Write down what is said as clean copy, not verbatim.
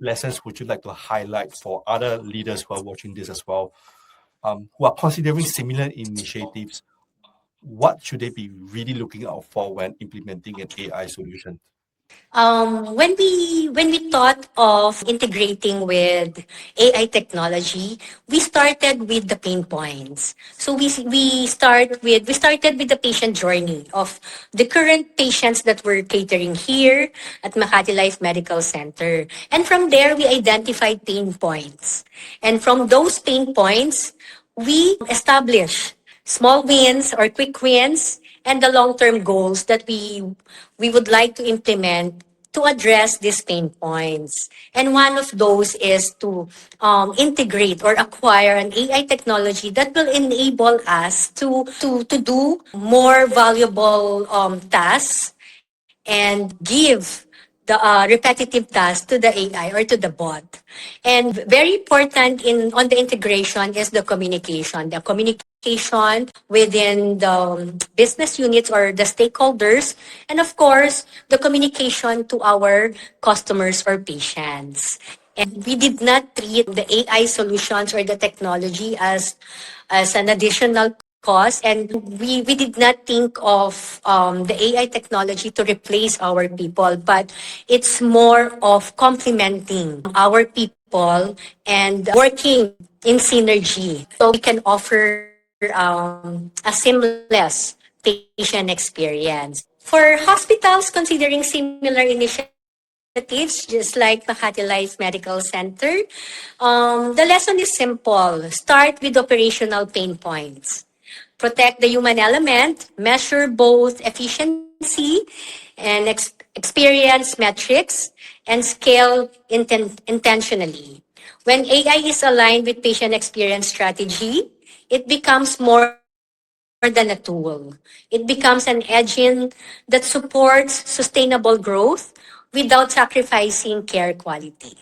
lessons would you like to highlight for other leaders who are watching this as well, who are considering similar initiatives? What should they be really looking out for when implementing an AI solution? When we thought of integrating with AI technology, we started with the pain points. So we started with the patient journey of the current patients that we're catering here at Makati Life Medical Center. And from there we identified pain points. And from those pain points, we establish small wins or quick wins and the long-term goals that we would like to implement to address these pain points. And one of those is to integrate or acquire an AI technology that will enable us to do more valuable tasks and give the repetitive task to the AI or to the bot. And very important in on the integration is the communication. The communication within the business units or the stakeholders, and of course, the communication to our customers or patients. And we did not treat the AI solutions or the technology as an additional cost, and we did not think of the AI technology to replace our people, but it's more of complementing our people and working in synergy so we can offer a seamless patient experience. For hospitals considering similar initiatives, just like Makati Life Medical Center, the lesson is simple. Start with operational pain points. Protect the human element, measure both efficiency and experience metrics, and scale intentionally. When AI is aligned with patient experience strategy, it becomes more than a tool. It becomes an engine that supports sustainable growth without sacrificing care quality.